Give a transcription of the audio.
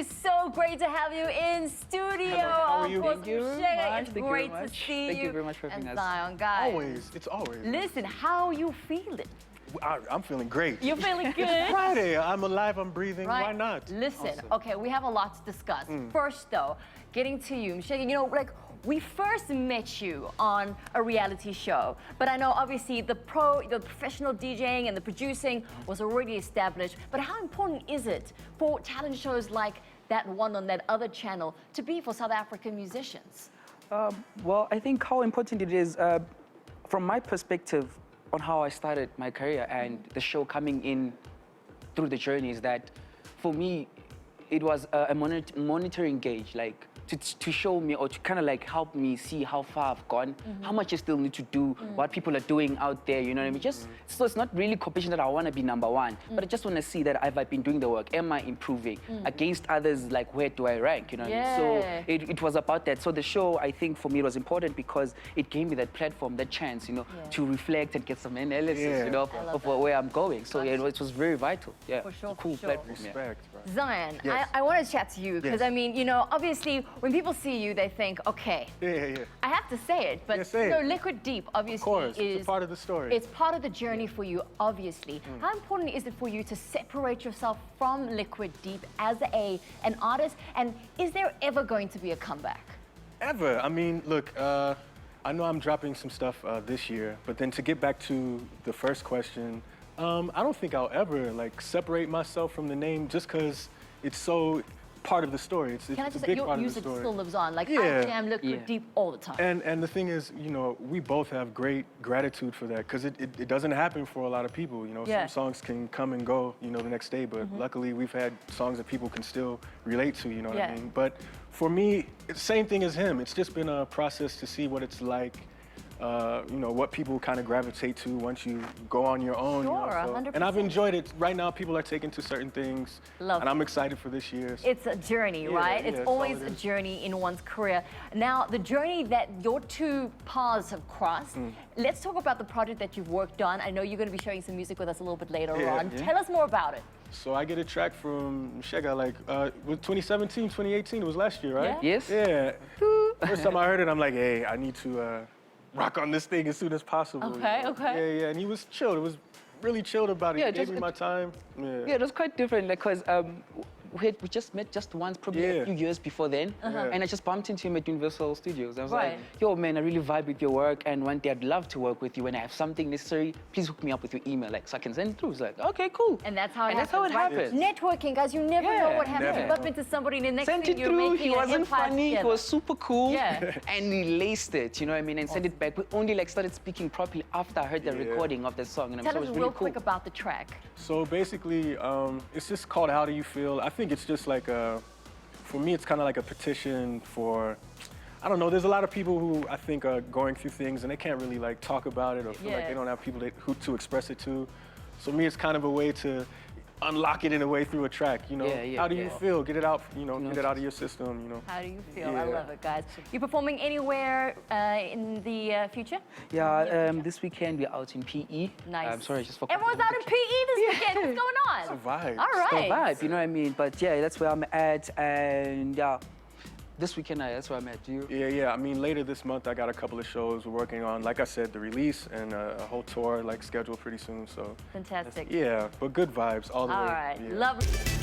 is so great to have you in studio. Hello, how are you? Of course, Thank you very Mshega, much. it's Thank you great very to much. see you. Thank you very much for having and us. Ziyon, guys. Always, it's always. Listen, how are you feeling? I'm feeling great. You're feeling good? Friday, I'm alive, I'm breathing, Right. why not? Listen, Awesome. okay, we have a lot to discuss. First, though, getting to you, Mshega, you know, like, we first met you on a reality show, but I know obviously the professional DJing and the producing was already established, but how important is it for talent shows like that one on that other channel to be for South African musicians? Well, I think how important it is, from my perspective, on how I started my career and the show coming in through the journey is that, for me, it was a monitoring gauge, like to show me or to kind of like help me see how far I've gone, how much I still need to do, what people are doing out there, you know what I mean? Just so it's not really competition that I want to be number one, but I just want to see that I've been doing the work. Am I improving against others? Like, where do I rank? You know what I mean? So it was about that. So the show, I think for me, it was important because it gave me that platform, that chance, you know, to reflect and get some analysis, you know, of where I'm going. So yeah, it was very vital. Yeah, For sure, cool for sure. platform. Yeah. Respect, bro. Ziyon, Yes. I want to chat to you because Yes. I mean, you know, obviously when people see you, they think, okay, Yeah. I have to say it, but Yeah, say you know, it. Liquid Deep obviously Of course, is it's a part of the story. It's part of the journey for you, obviously. How important is it for you to separate yourself from Liquid Deep as an artist? And is there ever going to be a comeback? Ever. I mean, look, I know I'm dropping some stuff this year, but then to get back to the first question, I don't think I'll ever like separate myself from the name just because it's so part of the story. It's Can I a just say, big your part of the music story. still lives on. Like, I Yeah. jam Liquid Deep all the time. And the thing is, you know, we both have great gratitude for that because it doesn't happen for a lot of people. You know, Yeah. some songs can come and go, you know, the next day, but luckily we've had songs that people can still relate to, you know what I mean? But for me, it's the same thing as him. It's just been a process to see what it's like, you know, what people kind of gravitate to once you go on your own. Sure, you know, so- 100%. And I've enjoyed it. Right now, people are taking to certain things, Love and I'm excited for this year. So. It's a journey, right? yeah, It's it's all always it a is. journey in one's career. Now, the journey that your two paths have crossed, let's talk about the project that you've worked on. I know you're going to be sharing some music with us a little bit later Yeah, on. yeah. Tell us more about it. So I get a track from Mshega, like, with 2017, 2018, it was last year, right? Yeah. Yes. Yeah. First time I heard it, I'm like, hey, I need to rock on this thing as soon as possible. you Okay, know? okay. Yeah, and he was chilled. It was really chilled about it. Yeah, He gave just- me my time. Yeah, it was quite different because we just met just once, probably a Yeah. few years before then. Uh-huh. And I just bumped into him at Universal Studios. I was Right. like, yo, man, I really vibe with your work. And one day I'd love to work with you. When I have something necessary, please hook me up with your email, like, so I can send it through. It's like, okay, cool. And that's how it That's happens. how it right? happens. Networking, guys, you never know Yeah, what happens. You never. bump into somebody and the next Sent thing it you're through, making he an wasn't empire funny, he together. was super cool. Yeah. And he laced it, you know what I mean? And sent it back. We only like started speaking properly after I heard the Yeah. recording of the song. And Tell so it us was real really cool. quick about the track. So basically, it's just called How Do You Feel? I think it's just like for me, it's kind of like a petition for, I don't know, there's a lot of people who I think are going through things and they can't really like talk about it or feel like Yeah. they don't have people who to express it to. So me, it's kind of a way to unlock it in a way through a track, you know? Yeah, How do you yeah. feel? Get it out, you know, get it out of your system, you know? How do you feel? I Yeah. love it, guys. You performing anywhere in the future? Yeah, this weekend we're out in PE. Nice. I'm sorry, I just forgot. Everyone's out in PE this weekend. What's going on? It's a vibe. All The right. vibe, you know what I mean? But yeah, that's where I'm at, and yeah, this weekend that's where I'm at. You? Yeah. I mean, later this month, I got a couple of shows we're working on. Like I said, the release and a whole tour, like, scheduled pretty soon. So, Fantastic. yeah, but good vibes all the All way. right. Yeah. Love.